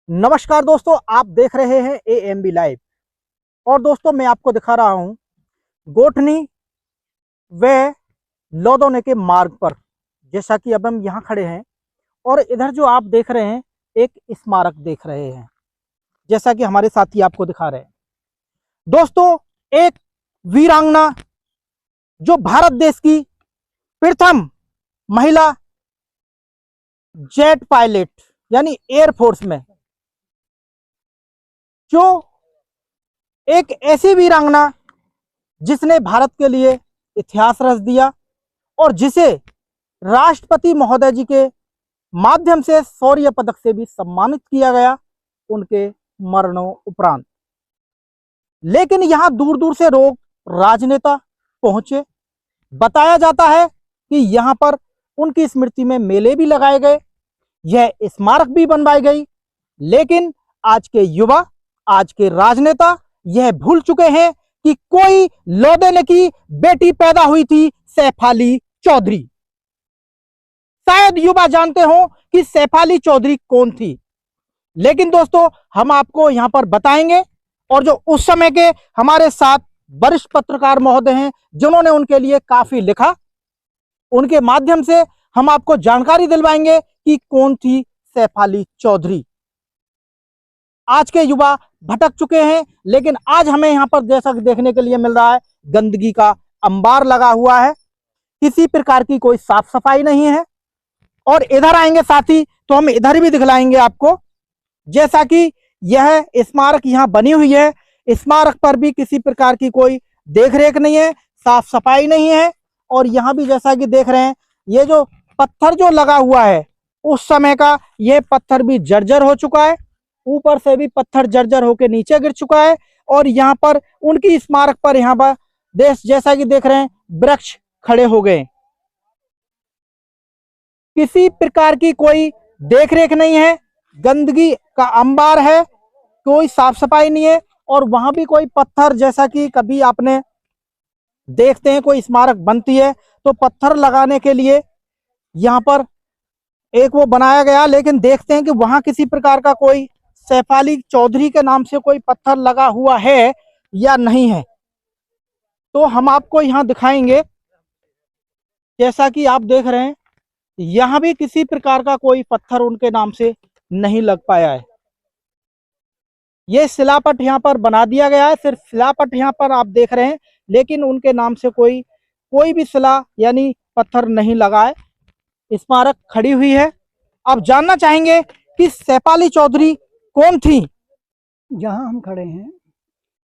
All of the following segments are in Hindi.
नमस्कार दोस्तों, आप देख रहे हैं AMB लाइव। और दोस्तों, मैं आपको दिखा रहा हूं गोठनी व लौदौने के मार्ग पर। जैसा कि अब हम यहां खड़े हैं और इधर जो आप देख रहे हैं एक स्मारक देख रहे हैं, जैसा कि हमारे साथी आपको दिखा रहे हैं। दोस्तों, एक वीरांगना जो भारत देश की प्रथम महिला जेट पायलट यानी एयरफोर्स में, जो एक ऐसी वीरांगना जिसने भारत के लिए इतिहास रच दिया और जिसे राष्ट्रपति महोदय जी के माध्यम से शौर्य पदक से भी सम्मानित किया गया उनके मरणों उपरांत। लेकिन यहां दूर दूर से लोग, राजनेता पहुंचे। बताया जाता है कि यहां पर उनकी स्मृति में मेले भी लगाए गए, यह स्मारक भी बनवाई गई। लेकिन आज के युवा, आज के राजनेता यह भूल चुके हैं कि कोई लौदेने की बेटी पैदा हुई थी, सैफाली चौधरी। शायद युवा जानते हो कि सैफाली चौधरी कौन थी, लेकिन दोस्तों हम आपको यहां पर बताएंगे। और जो उस समय के हमारे साथ वरिष्ठ पत्रकार महोदय हैं जिन्होंने उनके लिए काफी लिखा, उनके माध्यम से हम आपको जानकारी दिलवाएंगे कि कौन थी सैफाली चौधरी। आज के युवा भटक चुके हैं, लेकिन आज हमें यहाँ पर जैसा देखने के लिए मिल रहा है, गंदगी का अंबार लगा हुआ है, किसी प्रकार की कोई साफ सफाई नहीं है। और इधर आएंगे साथी तो हम इधर भी दिखलाएंगे आपको। जैसा कि यह स्मारक यहाँ बनी हुई है, स्मारक पर भी किसी प्रकार की कोई देखरेख नहीं है, साफ सफाई नहीं है। और यहाँ भी जैसा कि देख रहे हैं, ये जो पत्थर जो लगा हुआ है उस समय का, यह पत्थर भी जर्जर हो चुका है, ऊपर से भी पत्थर जर्जर होकर नीचे गिर चुका है। और यहाँ पर उनकी स्मारक पर यहाँ पर देश, जैसा कि देख रहे हैं, वृक्ष खड़े हो गए। किसी प्रकार की कोई देखरेख नहीं है, गंदगी का अंबार है, कोई साफ सफाई नहीं है। और वहां भी कोई पत्थर, जैसा कि कभी आपने देखते हैं कोई स्मारक बनती है तो पत्थर लगाने के लिए यहाँ पर एक वो बनाया गया, लेकिन देखते हैं कि वहां किसी प्रकार का कोई सैफाली चौधरी के नाम से कोई पत्थर लगा हुआ है या नहीं है। तो हम आपको यहाँ दिखाएंगे। जैसा कि आप देख रहे हैं, यहाँ भी किसी प्रकार का कोई पत्थर उनके नाम से नहीं लग पाया है। ये शिलापट यहाँ पर बना दिया गया है, सिर्फ शिलापट यहाँ पर आप देख रहे हैं, लेकिन उनके नाम से कोई भी शिला यानी पत्थर नहीं लगा है। स्मारक खड़ी हुई है। अब जानना चाहेंगे कि सैफाली चौधरी कौन थी। जहाँ हम खड़े हैं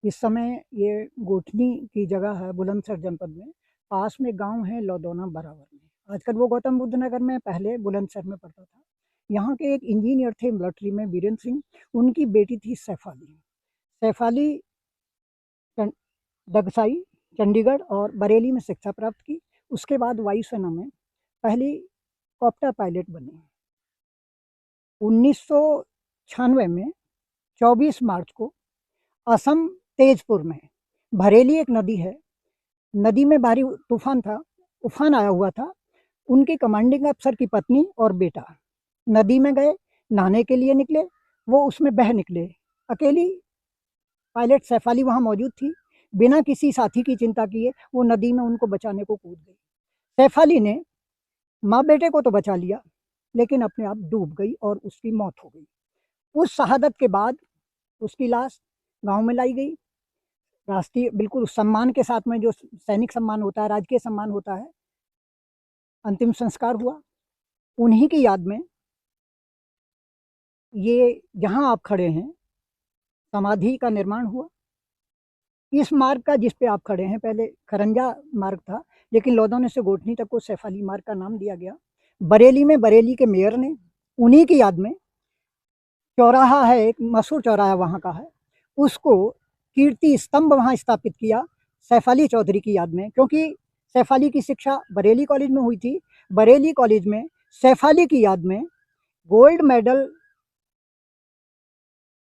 इस समय, ये गोठनी की जगह है बुलंदशहर जनपद में। पास में गांव है लौदौना बराबर में। आजकल वो गौतम बुद्ध नगर में, पहले बुलंदशहर में पड़ता था। यहाँ के एक इंजीनियर थे मिलिट्री में, वीरेंद्र सिंह। उनकी बेटी थी सैफाली। सैफाली दगसाई, चंडीगढ़ और बरेली में शिक्षा प्राप्त की। उसके बाद वायुसेना में पहली कॉप्टर पायलट बनी। 1996 में 24 मार्च को असम तेजपुर में भरेली एक नदी है, नदी में भारी तूफान था, उफान आया हुआ था। उनके कमांडिंग अफसर की पत्नी और बेटा नदी में गए, नहाने के लिए निकले, वो उसमें बह निकले। अकेली पायलट सैफाली वहाँ मौजूद थी। बिना किसी साथी की चिंता किए वो नदी में उनको बचाने को कूद गई। सैफाली ने माँ बेटे को तो बचा लिया, लेकिन अपने आप डूब गई और उसकी मौत हो गई। उस शहादत के बाद उसकी लाश गांव में लाई गई। राष्ट्रीय बिल्कुल सम्मान के साथ में, जो सैनिक सम्मान होता है, राजकीय सम्मान होता है, अंतिम संस्कार हुआ। उन्हीं की याद में ये जहां आप खड़े हैं समाधि का निर्माण हुआ। इस मार्ग का, जिस पे आप खड़े हैं, पहले खरंजा मार्ग था, लेकिन लौदौने से गोठनी तक को सैफाली मार्ग का नाम दिया गया। बरेली में बरेली के मेयर ने उन्हीं की याद में चौराहा है, एक मशहूर चौराहा वहाँ का है, उसको कीर्ति स्तंभ वहाँ स्थापित किया सैफाली चौधरी की याद में। क्योंकि सैफाली की शिक्षा बरेली कॉलेज में हुई थी। बरेली कॉलेज में सैफाली की याद में गोल्ड मेडल,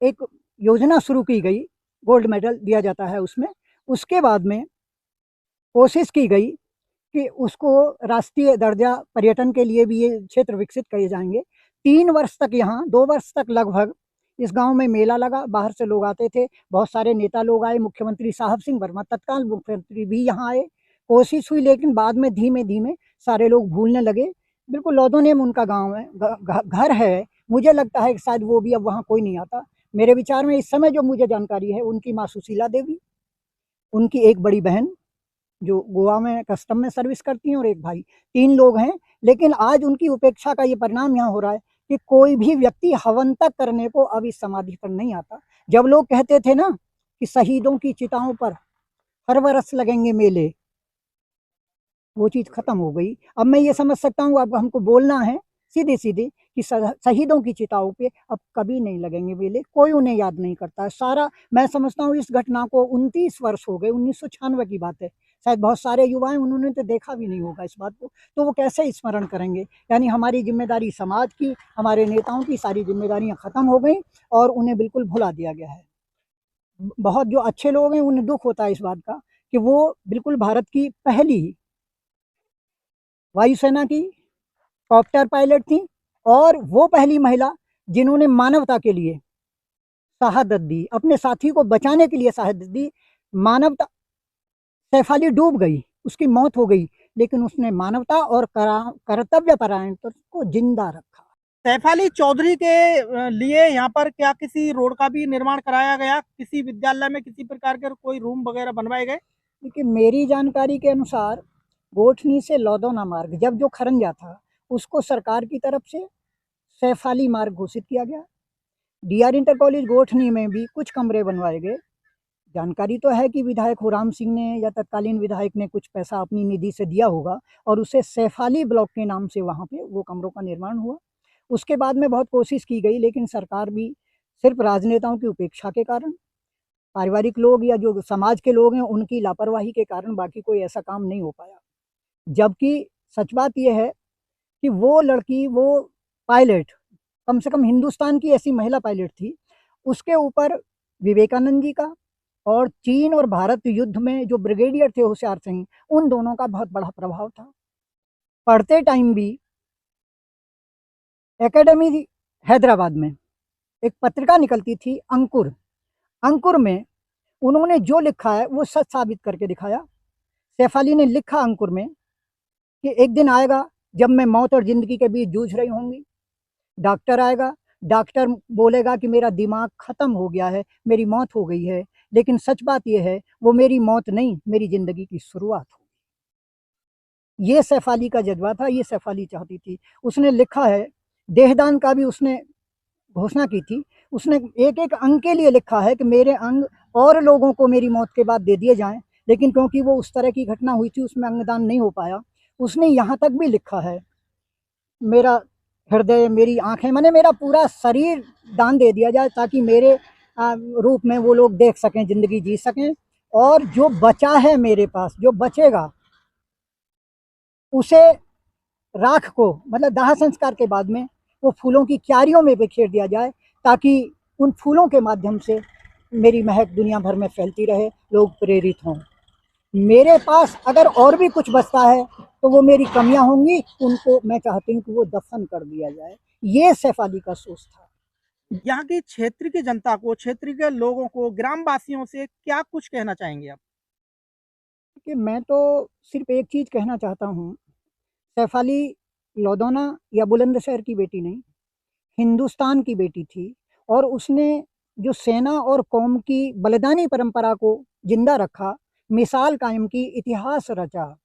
एक योजना शुरू की गई, गोल्ड मेडल दिया जाता है उसमें। उसके बाद में कोशिश की गई कि उसको राष्ट्रीय दर्जा, पर्यटन के लिए भी ये क्षेत्र विकसित किए जाएंगे। 3 वर्ष तक यहाँ, 2 वर्ष तक लगभग इस गांव में मेला लगा, बाहर से लोग आते थे, बहुत सारे नेता लोग आए, मुख्यमंत्री साहब सिंह वर्मा तत्काल मुख्यमंत्री भी यहाँ आए। कोशिश हुई लेकिन बाद में धीमे धीमे सारे लोग भूलने लगे। बिल्कुल लौदोनेम उनका गांव है, घर है। मुझे लगता है कि शायद वो भी अब वहाँ कोई नहीं आता। मेरे विचार में इस समय जो मुझे जानकारी है, उनकी माँ सुशीला देवी, उनकी एक बड़ी बहन जो गोवा में कस्टम में सर्विस करती हैं, और एक भाई, 3 लोग हैं। लेकिन आज उनकी उपेक्षा का ये परिणाम यहाँ हो रहा है कि कोई भी व्यक्ति हवन तक करने को अब इस समाधि पर नहीं आता। जब लोग कहते थे ना कि शहीदों की चिताओं पर हर बरस लगेंगे मेले, वो चीज़ खत्म हो गई। अब मैं ये समझ सकता हूँ, अब हमको बोलना है सीधे सीधे कि शहीदों की चिताओं पे अब कभी नहीं लगेंगे मेले, कोई उन्हें याद नहीं करता है। सारा मैं समझता हूँ इस घटना को 29 वर्ष हो गए, 1996 की बात है। शायद बहुत सारे युवा हैं, उन्होंने तो देखा भी नहीं होगा इस बात को, तो वो कैसे स्मरण करेंगे। यानी हमारी जिम्मेदारी समाज की, हमारे नेताओं की सारी जिम्मेदारियां खत्म हो गई और उन्हें बिल्कुल भुला दिया गया है। बहुत जो अच्छे लोग हैं उन्हें दुख होता है इस बात का कि वो बिल्कुल भारत की पहली वायुसेना की कॉप्टर पायलट थी, और वो पहली महिला जिन्होंने मानवता के लिए शहादत दी, अपने साथी को बचाने के लिए शहादत दी। मानवता, सैफ अली डूब गई, उसकी मौत हो गई, लेकिन उसने मानवता और कर्तव्य परायणता को जिंदा रखा। सैफ अली चौधरी के लिए यहाँ पर क्या किसी रोड का भी निर्माण कराया गया? किसी विद्यालय में किसी प्रकार के कोई रूम वगैरह बनवाए गए? देखिए, मेरी जानकारी के अनुसार गोठनी से लौदौना मार्ग जब जो खरंजा था, उसको सरकार की तरफ से सैफ अली मार्ग घोषित किया गया। डीआर इंटर कॉलेज गोठनी में भी कुछ कमरे बनवाए गए। जानकारी तो है कि विधायक हुराम सिंह ने या तत्कालीन विधायक ने कुछ पैसा अपनी निधि से दिया होगा, और उसे सैफ अली ब्लॉक के नाम से वहाँ पे वो कमरों का निर्माण हुआ। उसके बाद में बहुत कोशिश की गई, लेकिन सरकार भी सिर्फ राजनेताओं की उपेक्षा के कारण, पारिवारिक लोग या जो समाज के लोग हैं उनकी लापरवाही के कारण बाकी कोई ऐसा काम नहीं हो पाया। जबकि सच बात यह है कि वो लड़की, वो पायलट, कम से कम हिंदुस्तान की ऐसी महिला पायलट थी। उसके ऊपर विवेकानंद जी का और चीन और भारत युद्ध में जो ब्रिगेडियर थे होशियार सिंह, उन दोनों का बहुत बड़ा प्रभाव था। पढ़ते टाइम भी एकेडमी हैदराबाद में एक पत्रिका निकलती थी, अंकुर। अंकुर में उन्होंने जो लिखा है वो सच साबित करके दिखाया। सैफ अली ने लिखा अंकुर में कि एक दिन आएगा जब मैं मौत और जिंदगी के बीच जूझ रही होंगी। डॉक्टर आएगा, डॉक्टर बोलेगा कि मेरा दिमाग खत्म हो गया है, मेरी मौत हो गई है। लेकिन सच बात यह है, वो मेरी मौत नहीं, मेरी जिंदगी की शुरुआत होगी। ये सैफ अली का जज्बा था, ये सैफ अली चाहती थी। उसने लिखा है, देहदान का भी उसने घोषणा की थी। उसने एक एक अंग के लिए लिखा है कि मेरे अंग और लोगों को मेरी मौत के बाद दे दिए जाएं, लेकिन क्योंकि वो उस तरह की घटना हुई थी, उसमें अंगदान नहीं हो पाया। उसने यहाँ तक भी लिखा है, मेरा हृदय, मेरी आंखें, मैंने मेरा पूरा शरीर दान दे दिया जाए ताकि मेरे रूप में वो लोग देख सकें, जिंदगी जी सकें, और जो बचा है मेरे पास, जो बचेगा, उसे राख को, मतलब दाह संस्कार के बाद में वो फूलों की क्यारियों में बिखेर दिया जाए, ताकि उन फूलों के माध्यम से मेरी महक दुनिया भर में फैलती रहे, लोग प्रेरित हों। मेरे पास अगर और भी कुछ बचता है तो वो मेरी कमियां होंगी, उनको मैं चाहती हूँ कि वो दफन कर दिया जाए। ये सैफ अली का सोच था। यहाँ की क्षेत्र की जनता को, क्षेत्र के लोगों को, ग्रामवासियों से क्या कुछ कहना चाहेंगे आप? कि मैं तो सिर्फ एक चीज़ कहना चाहता हूँ, सैफ अली लौदौना या बुलंदशहर की बेटी नहीं, हिंदुस्तान की बेटी थी, और उसने जो सेना और कौम की बलिदानी परंपरा को जिंदा रखा, मिसाल कायम की, इतिहास रचा,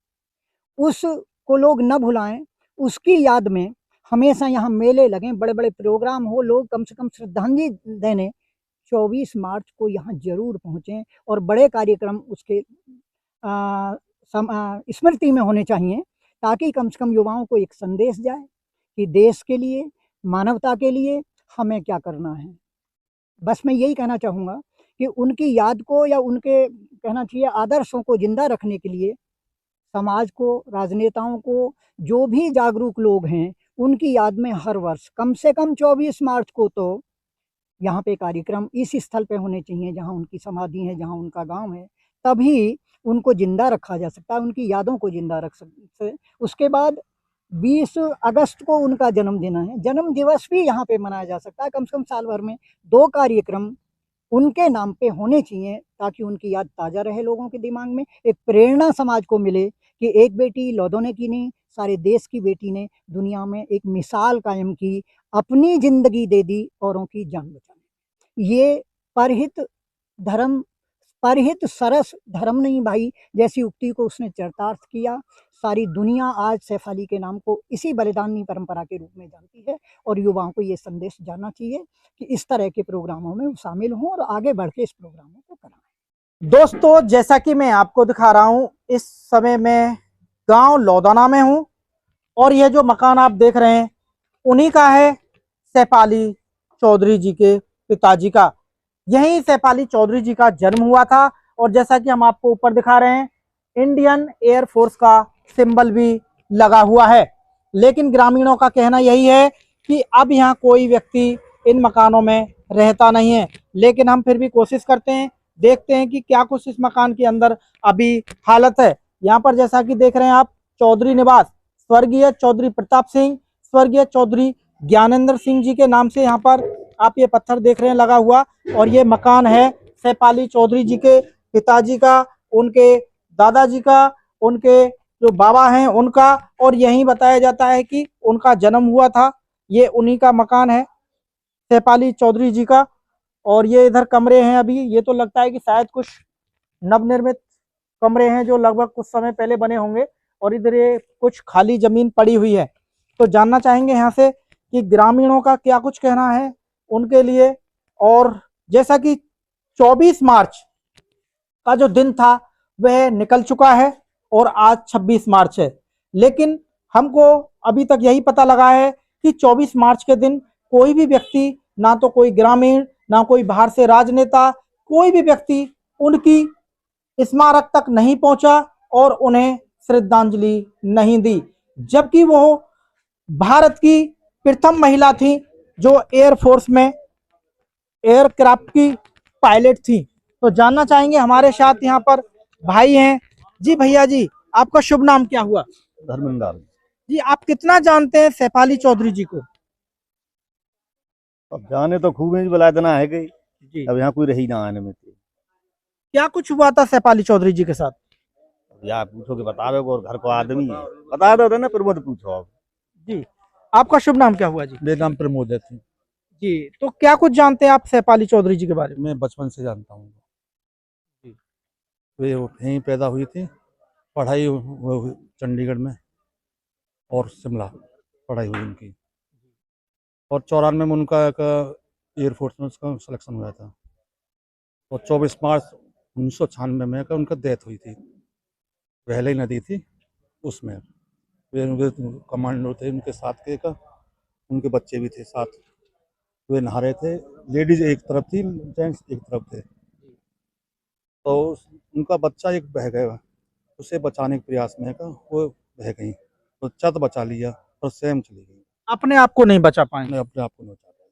उसको लोग न भुलाएं। उसकी याद में हमेशा यहाँ मेले लगें, बड़े बड़े प्रोग्राम हो, लोग कम से कम श्रद्धांजलि देने 24 मार्च को यहाँ जरूर पहुँचें, और बड़े कार्यक्रम उसके स्मृति में होने चाहिए, ताकि कम से कम युवाओं को एक संदेश जाए कि देश के लिए, मानवता के लिए हमें क्या करना है। बस मैं यही कहना चाहूँगा कि उनकी याद को, या उनके कहना चाहिए आदर्शों को जिंदा रखने के लिए समाज को, राजनेताओं को, जो भी जागरूक लोग हैं, उनकी याद में हर वर्ष कम से कम 24 मार्च को तो यहाँ पे कार्यक्रम इस स्थल पे होने चाहिए जहाँ उनकी समाधि है, जहाँ उनका गांव है। तभी उनको जिंदा रखा जा सकता है, उनकी यादों को जिंदा रख सकते। उसके बाद 20 अगस्त को उनका जन्मदिन है। जन्म दिवस भी यहाँ पे मनाया जा सकता है। कम से कम साल भर में 2 कार्यक्रम उनके नाम पे होने चाहिए, ताकि उनकी याद ताज़ा रहे लोगों के दिमाग में। एक प्रेरणा समाज को मिले कि एक बेटी लौदों ने की नहीं, सारे देश की बेटी ने दुनिया में एक मिसाल कायम की, अपनी ज़िंदगी दे दी औरों की जान बचाने। ये परहित धर्म, परहित सरस धर्म नहीं भाई जैसी उक्ति को उसने चरितार्थ किया। सारी दुनिया आज सैफ अली के नाम को इसी बलिदानी परंपरा के रूप में जानती है, और युवाओं को ये संदेश जाना चाहिए कि इस तरह के प्रोग्रामों में वो शामिल हों और आगे बढ़ के इस प्रोग्रामों को कराएं। दोस्तों, जैसा कि मैं आपको दिखा रहा हूं, इस समय मैं गांव लौदाना में हूं और यह जो मकान आप देख रहे हैं उन्हीं का है, सैफ अली चौधरी जी के पिताजी का। यहीं सैफ अली चौधरी जी का जन्म हुआ था और जैसा कि हम आपको ऊपर दिखा रहे हैं, इंडियन एयरफोर्स का सिंबल भी लगा हुआ है। लेकिन ग्रामीणों का कहना यही है कि अब यहाँ कोई व्यक्ति इन मकानों में रहता नहीं है। लेकिन हम फिर भी कोशिश करते हैं, देखते हैं कि क्या कुछ इस मकान के अंदर अभी हालत है। यहाँ पर जैसा कि देख रहे हैं आप, चौधरी निवास, स्वर्गीय चौधरी प्रताप सिंह, स्वर्गीय चौधरी ज्ञानेंद्र सिंह जी के नाम से यहाँ पर आप ये पत्थर देख रहे हैं लगा हुआ। और ये मकान है सैफ अली चौधरी जी के पिताजी का, उनके दादाजी का, उनके जो बाबा हैं उनका, और यहीं बताया जाता है कि उनका जन्म हुआ था। ये उन्हीं का मकान है सैफ अली चौधरी जी का। और ये इधर कमरे हैं अभी, ये तो लगता है कि शायद कुछ नवनिर्मित कमरे हैं जो लगभग कुछ समय पहले बने होंगे। और इधर ये कुछ खाली जमीन पड़ी हुई है। तो जानना चाहेंगे यहाँ से कि ग्रामीणों का क्या कुछ कहना है उनके लिए। और जैसा कि 24 मार्च का जो दिन था वह निकल चुका है और आज 26 मार्च है। लेकिन हमको अभी तक यही पता लगा है कि 24 मार्च के दिन कोई भी व्यक्ति, ना तो कोई ग्रामीण, ना कोई बाहर से राजनेता, कोई भी व्यक्ति उनकी स्मारक तक नहीं पहुंचा और उन्हें श्रद्धांजलि नहीं दी, जबकि वो भारत की प्रथम महिला थी जो एयरफोर्स में एयरक्राफ्ट की पायलट थी। तो जानना चाहेंगे, हमारे साथ यहाँ पर भाई हैं जी। भैया जी, आपका शुभ नाम क्या हुआ? धर्मेंद्र जी, आप कितना जानते हैं सैफ अली चौधरी जी को? अब जाने तो खूब ही बुला देना है गई। जी, अब यहाँ कोई रही ना आने में तो। क्या कुछ हुआ था सैफ अली चौधरी जी के साथ? अब यार पूछो कि बतावे और घर को आदमी है बता दो ना, फिर मत पूछो। अब जी, आपका शुभ नाम क्या हुआ जी? मेरा नाम प्रमोद है। जी, तो क्या कुछ जानते हैं आप सैफ अली चौधरी जी के बारे में? मैं बचपन से जानता हूँ। वे यहीं पैदा हुई थी, पढ़ाई चंडीगढ़ में और शिमला पढ़ाई हुई उनकी। और 94 में उनका एक एयरफोर्स में उसका सिलेक्शन हुआ था। और 24 मार्च 1996 में उनका डेथ हुई थी। वहलई नदी थी उसमें, वे कमांडो थे उनके साथ के का, उनके बच्चे भी थे साथ। वे नहा रहे थे, लेडीज एक तरफ थी, जेंट्स एक तरफ थे। तो उनका बच्चा एक बह गया, उसे बचाने के प्रयास में का वो बह गई, तो छत बचा लिया और स्वयं चली गई। अपने आप को नहीं बचा पाए? मैं अपने आप को नहीं बचा पाया।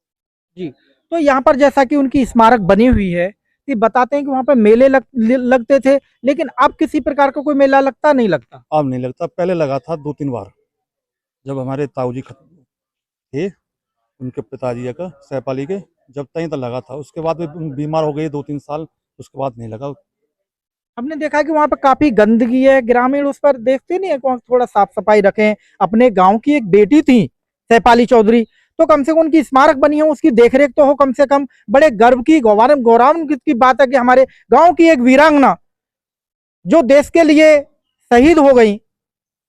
जी, तो यहाँ पर जैसा कि उनकी स्मारक बनी हुई है, कि बताते हैं कि वहाँ पे मेले लगते थे, लेकिन अब किसी प्रकार का कोई मेला लगता नहीं लगता? अब नहीं लगता, पहले लगा था 2-3 बार। जब हमारे ताऊजी थे, उनके पिताजी का सैफ अली के, जब तक तो लगा था। उसके बाद वे बीमार हो गए 2-3 साल, उसके बाद नहीं लगा। हमने देखा कि वहाँ पर काफी गंदगी है, ग्रामीण उस पर देखते नहीं है कि वहाँ थोड़ा साफ सफाई रखें। अपने गांव की एक बेटी थी सैफ अली चौधरी, तो कम से कम उनकी स्मारक बनी है, उसकी देखरेख तो हो कम से कम। बड़े गर्व की, गौरवान्वित की बात है कि हमारे गांव की एक वीरांगना जो देश के लिए शहीद हो गई,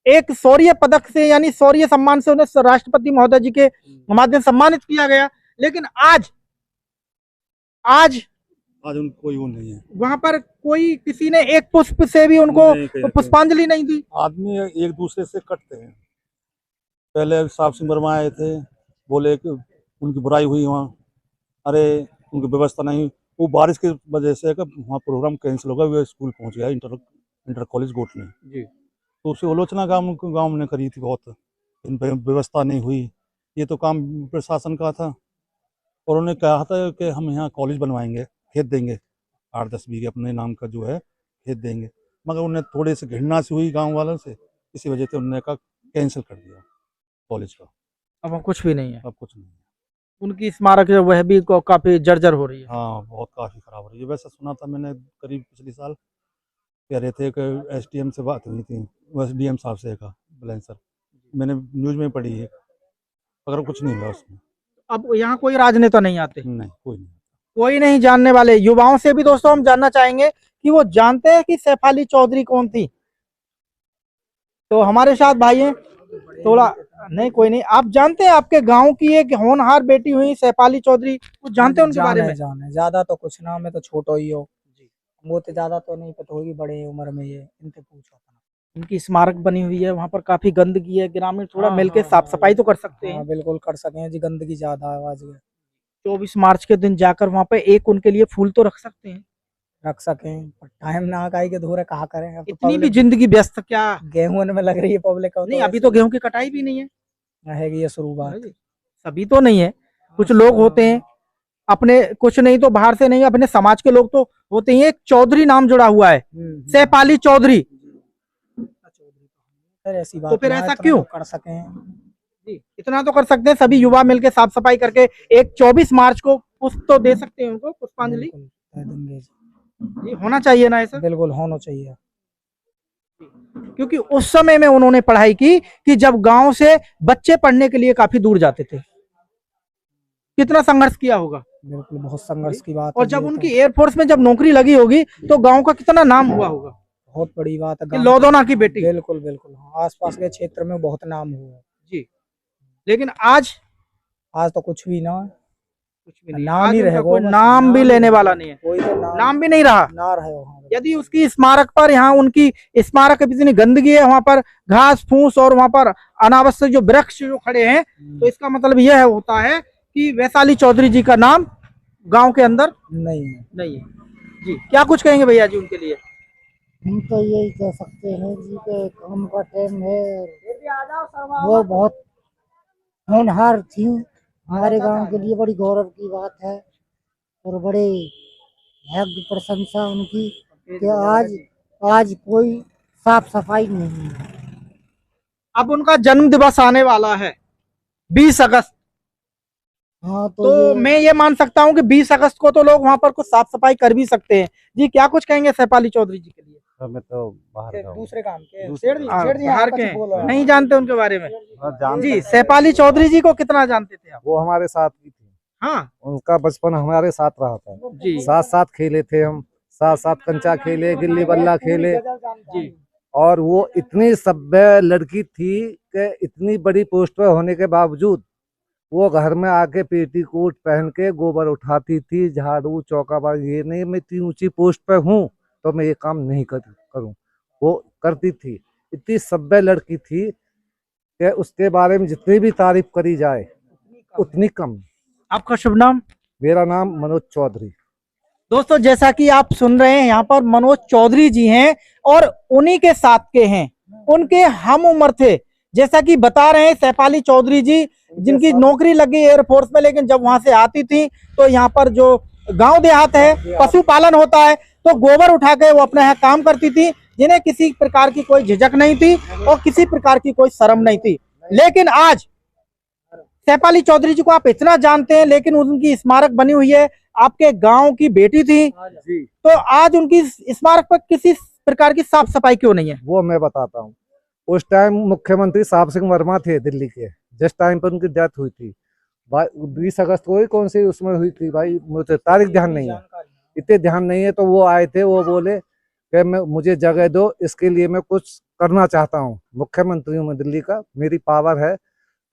एक शौर्य पदक से यानी शौर्य सम्मान से उन्हें राष्ट्रपति महोदय जी के माध्यम से सम्मानित किया गया। लेकिन आज आज आज उनको कोई वो नहीं है। वहां पर कोई, किसी ने एक पुष्प से भी उनको पुष्पांजलि नहीं दी। आदमी एक दूसरे से कटते हैं। पहले साहब सिंह वर्मा आए थे, बोले कि उनकी बुराई हुई वहाँ, अरे उनकी व्यवस्था नहीं, वो बारिश की वजह से वहाँ प्रोग्राम कैंसिल हो गया। वे स्कूल पहुँच गया, इंटर कॉलेज गोट में जी। तो उससे आलोचना गाँव ने करी थी बहुत, व्यवस्था नहीं हुई। ये तो काम प्रशासन का था, और उन्होंने कहा था कि हम यहाँ कॉलेज बनवाएंगे, खेत देंगे 8-10 बीघे अपने नाम का जो है खेत देंगे। मगर उन्हें थोड़े से घृणा से हुई गांव वालों से, इसी वजह से उन्होंने कहा कैंसिल कर दिया। कॉलेज का। अब वहाँ कुछ भी नहीं है। अब कुछ नहीं है। उनकी स्मारक जो वह भी काफी जर्जर हो रही है। हाँ, बहुत काफ़ी ख़राब हो रही है। वैसे सुना था मैंने करीब पिछले साल कह रहे थे कि एसडीएम से बात हुई थी, वो एसडीएम साहब से कहा बुलंदशहर, मैंने न्यूज़ में पढ़ी है, अगर कुछ नहीं हुआ उसमें। अब यहाँ कोई राजनेता नहीं आते, नहीं, कोई नहीं। कोई नहीं जानने वाले। युवाओं से भी दोस्तों हम जानना चाहेंगे कि वो जानते हैं कि सैफाली चौधरी कौन थी। तो हमारे साथ भाई हैं, थोड़ा नहीं, कोई नहीं। आप जानते हैं आपके गांव की एक होनहार बेटी हुई सैफाली चौधरी, कुछ जानते हैं उनके बारे में? जाने ज्यादा तो कुछ ना, मैं तो छोटो ही हो, वो तो ज्यादा तो नहीं पता होगी, बड़े उम्र में ये इनसे पूछो। उनकी स्मारक बनी हुई है, वहां पर काफी गंदगी है, ग्रामीण थोड़ा हाँ, मिलके हाँ, साफ हाँ, सफाई तो कर सकते हाँ हैं। बिल्कुल कर सकें जी, गंदगी ज्यादा है आज के। 24 मार्च के दिन जाकर वहां पे एक उनके लिए फूल तो रख सकते हैं। रख सकें, पर टाइम ना काई के धोरे कहा करें, अब तो इतनी भी पब्लिक जिंदगी व्यस्त क्या? गेहूं में लग रही है पब्लिक का, नहीं, अभी तो गेहूं की कटाई भी नहीं है। रहेगी ये शुरुआत। सभी तो नहीं है, कुछ लोग होते हैं अपने, कुछ नहीं तो बाहर से नहीं, अपने समाज के लोग तो होते ही। एक चौधरी नाम जुड़ा हुआ है, सैफाली चौधरी। फिर ऐसी बात तो फिर ना, ऐसा इतना क्यों? तो कर सकें जी, इतना तो कर सकते हैं, सभी युवा मिलकर साफ सफाई करके एक 24 मार्च को पुष्प तो दे सकते हैं उनको, पुष्पांजलि। बिल्कुल दे देंगे जी। ये होना चाहिए ना ऐसा, बिल्कुल होना चाहिए। क्योंकि उस समय में उन्होंने पढ़ाई की कि जब गांव से बच्चे पढ़ने के लिए काफी दूर जाते थे। कितना संघर्ष किया होगा। बिल्कुल बहुत संघर्ष की बात और है जब ये उनकी तो। एयरफोर्स में जब नौकरी लगी होगी तो गांव का कितना नाम हुआ होगा बहुत बड़ी बात है कि गाँव लौदौना की बेटी। बिल्कुल बिल्कुल, हाँ, आसपास के क्षेत्र में बहुत नाम हुआ है जी, लेकिन आज आज तो कुछ भी ना, कुछ भी नहीं, नाम आज ही उनका रहेगा, कोई बस नाम भी नाम ही लेने रहेगा। वाला नहीं है, कोई तो नाम भी नहीं रहा। ना रहे वहाँ। यदि उसकी स्मारक पर, यहाँ उनकी स्मारक पे इतनी गंदगी है, वहां पर घास फूस और वहां पर अनावश्यक जो वृक्ष जो खड़े हैं, तो इसका मतलब यह होता है कि वैशाली चौधरी जी का नाम गांव के अंदर नहीं है। नहीं है। जी, क्या कुछ कहेंगे भैया जी उनके लिए? हम तो यही कह सकते हैं जी के काम का टाइम है, वो बहुत होनहार थी, हमारे गांव के लिए बड़ी गौरव की बात है और बड़े भाग्य प्रशंसा उनकी कि आज कोई साफ सफाई नहीं है। अब उनका जन्म दिवस आने वाला है 20 अगस्त, हाँ तो मैं ये मान सकता हूँ कि 20 अगस्त को तो लोग वहां पर कुछ साफ सफाई कर भी सकते हैं। जी, क्या कुछ कहेंगे सैफाली चौधरी जी के लिए? मैं तो बाहर का हूँ। दूसरे काम के बाहर के हैं, नहीं जानते उनके बारे में? जानते जी, हैं। सैफाली चौधरी जी को कितना जानते थे आप? वो हमारे साथ ही थे, हाँ उनका बचपन हमारे साथ रहा था। जी, साथ साथ खेले थे हम, साथ साथ कंचा खेले, गिल्ली बल्ला खेले। जी, और वो इतनी सभ्य लड़की थी कि इतनी बड़ी पोस्ट पर होने के बावजूद वो घर में आके पेटीकोट पहन के गोबर उठाती थी, झाड़ू चौका बार, ये नहीं मैं इतनी ऊंची पोस्ट पर हूँ तो मैं ये काम नहीं करूँ, वो करती थी। इतनी सभ्य लड़की थी कि उसके बारे में जितनी भी तारीफ करी जाए उतनी कम। आपका शुभ नाम? मेरा नाम मनोज चौधरी। दोस्तों, जैसा कि आप सुन रहे हैं, यहाँ पर मनोज चौधरी जी हैं और उन्हीं के साथ के हैं, उनके हम उम्र थे। जैसा कि बता रहे हैं सैफाली चौधरी जी, जिनकी नौकरी लगी एयरफोर्स में, लेकिन जब वहां से आती थी तो यहाँ पर जो गांव देहात है, पशुपालन होता है, तो गोबर उठा के वो अपने यहाँ काम करती थी, जिन्हें किसी प्रकार की कोई झिझक नहीं थी और किसी प्रकार की कोई शर्म नहीं थी। लेकिन आज सैफाली चौधरी जी को आप इतना जानते हैं, लेकिन उनकी स्मारक बनी हुई है, आपके गांव की बेटी थी, तो आज उनकी स्मारक पर किसी प्रकार की साफ सफाई क्यों नहीं है? वो मैं बताता हूँ। उस टाइम मुख्यमंत्री साहब सिंह वर्मा थे दिल्ली के, जिस टाइम पर उनकी डेथ हुई थी 20 अगस्त को ही कौन सी उसमें हुई थी भाई, मुझे तारीख ध्यान नहीं है, इतने ध्यान नहीं है। तो वो आए थे, वो बोले कि मुझे जगह दो, इसके लिए मैं कुछ करना चाहता हूँ, मुख्यमंत्री हूँ मैं दिल्ली का, मेरी पावर है।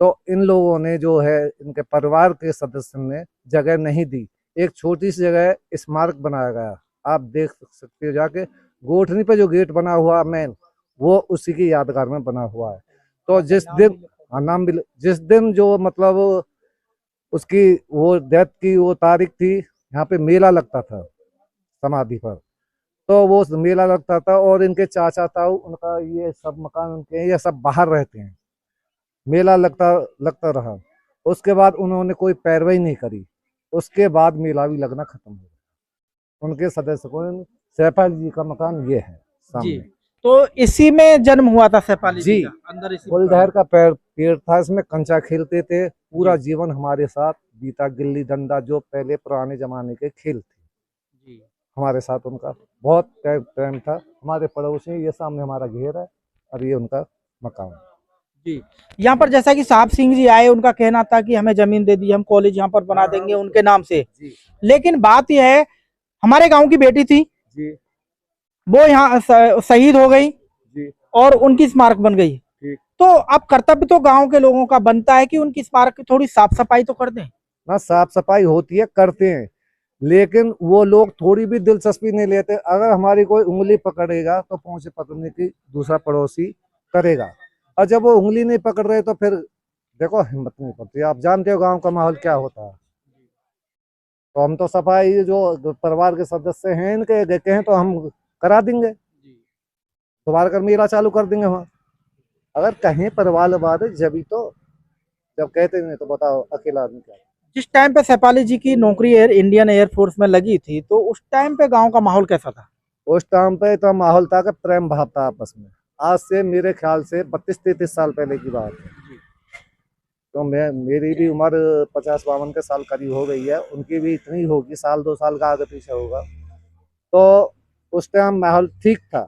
तो इन लोगों ने जो है, इनके परिवार के सदस्य ने जगह नहीं दी, एक छोटी सी जगह स्मारक बनाया गया, आप देख सकते हो जाके। गोठनी पे जो गेट बना हुआ मेन, वो उसी की यादगार में बना हुआ है। तो जिस दिन नाम भी, जिस दिन जो मतलब उसकी वो डेथ की वो तारीख थी, यहाँ पे मेला लगता था समाधि पर, तो वो मेला लगता था और इनके चाचा ताऊ, उनका ये सब मकान उनके, ये सब बाहर रहते हैं, मेला लगता रहा। उसके बाद उन्होंने कोई पैरवाई नहीं करी, उसके बाद मेला भी लगना खत्म हो गया। उनके सदस्य को सैफाली जी का मकान ये है सामने। तो इसी में जन्म हुआ था सैफाली जी जी। का, अंदर इसी गुलदहर का पेड़ था, इसमें कंचा खेलते थे, पूरा जीवन हमारे साथ बीता। गिल्ली डंडा जो पहले पुराने जमाने के खेल थे, जी। हमारे साथ उनका बहुत टाइम था। हमारे पड़ोसी, ये सामने हमारा घेर है और ये उनका मकान है। जी, यहाँ पर जैसा कि साहब सिंह जी आए, उनका कहना था कि हमें जमीन दे दी, हम कॉलेज यहाँ पर बना देंगे उनके नाम से। जी लेकिन बात यह है, हमारे गांव की बेटी थी, जी वो यहाँ शहीद हो गई जी और उनकी स्मारक बन गई। ठीक। तो अब कर्तव्य तो गांव के लोगों का बनता है कि उनकी स्मारक की थोड़ी साफ सफाई तो कर दें। ना, साफ सफाई होती है, करते हैं, लेकिन वो लोग थोड़ी भी दिलचस्पी नहीं लेते। अगर हमारी कोई उंगली पकड़ेगा तो पहुंचे पकड़ने की दूसरा पड़ोसी करेगा, और जब वो उंगली नहीं पकड़ रहे तो फिर देखो हिम्मत नहीं पड़ती। आप जानते हो गांव का माहौल क्या होता है। तो हम तो सफाई जो परिवार के सदस्य हैं इनके कहें तो हम करा देंगे, दोबारा कर मेला चालू कर देंगे वहाँ। अगर कहीं परिवार वाले जब तो, जब कहते नहीं तो बताओ अकेला आदमी क्या। जिस टाइम पे सैफाली जी की नौकरी इंडियन एयरफोर्स में लगी थी, तो उस टाइम पे गांव का माहौल कैसा था? उस टाइम पे तो माहौल था कि प्रेम भाव था आपस में। आज से मेरे ख्याल से 32-33 साल पहले की बात है। तो मेरी भी उम्र 50-52 के साल करीब हो गई है, उनकी भी इतनी होगी, साल 2 साल का आगे पीछे होगा। तो उस टाइम माहौल ठीक था,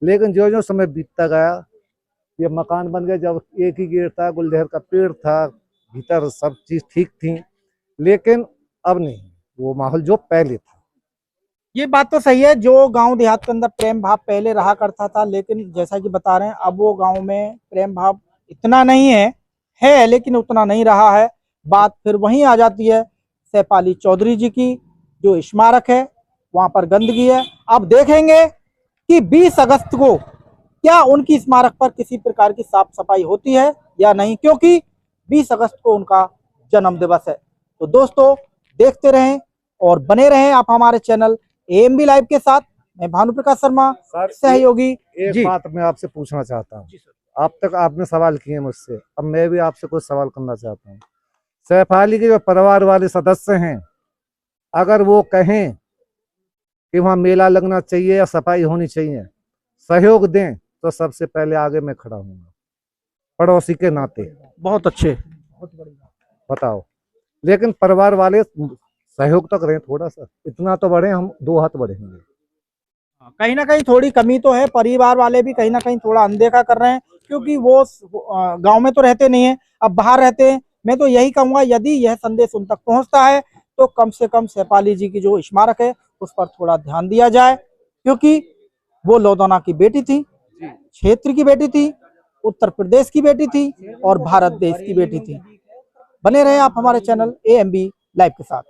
लेकिन जो जो समय बीतता गया, ये मकान बन गए, जब एक ही गेट था, गुलदहर का पेड़ था, भीतर सब चीज ठीक थी, लेकिन अब नहीं वो माहौल जो पहले था। ये बात तो सही है, जो गांव देहात के अंदर प्रेम भाव पहले रहा करता था, लेकिन जैसा कि बता रहे हैं अब वो गांव में प्रेम भाव इतना नहीं है लेकिन उतना नहीं रहा है। बात फिर वहीं आ जाती है सैफाली चौधरी जी की, जो स्मारक है वहां पर गंदगी है। अब देखेंगे कि 20 अगस्त को क्या उनकी स्मारक पर किसी प्रकार की साफ सफाई होती है या नहीं, क्योंकि 20 अगस्त को उनका जन्म दिवस है। तो दोस्तों देखते रहें और बने रहें आप हमारे चैनल एएमबी लाइव के साथ। मैं भानु प्रकाश शर्मा, सहयोगी। एक जी बात मैं आपसे पूछना चाहता हूँ। अब तक आपने सवाल किए मुझसे, अब मैं भी आपसे कुछ सवाल करना चाहता हूँ। सैफाली के जो परिवार वाले सदस्य हैं, अगर वो कहें कि वहाँ मेला लगना चाहिए या सफाई होनी चाहिए, सहयोग दें, तो सबसे पहले आगे मैं खड़ा हूँगा पड़ोसी के नाते। बहुत अच्छे। बताओ, लेकिन परिवार वाले सहयोग तो करें थोड़ा सा, इतना तो बढ़े, हम 2 हाथ बढ़ेंगे। कहीं ना कहीं थोड़ी कमी तो है, परिवार वाले भी कहीं ना कहीं थोड़ा अनदेखा कर रहे हैं, क्योंकि वो गांव में तो रहते नहीं है, अब बाहर रहते हैं। मैं तो यही कहूंगा, यदि यह संदेश उन तक पहुंचता है तो कम से कम सैफाली जी की जो स्मारक है उस पर थोड़ा ध्यान दिया जाए, क्योंकि वो लौदौना की बेटी थी, क्षेत्र की बेटी थी, उत्तर प्रदेश की बेटी थी और भारत देश की बेटी थी। बने रहे आप हमारे चैनल एएमबी लाइव के साथ।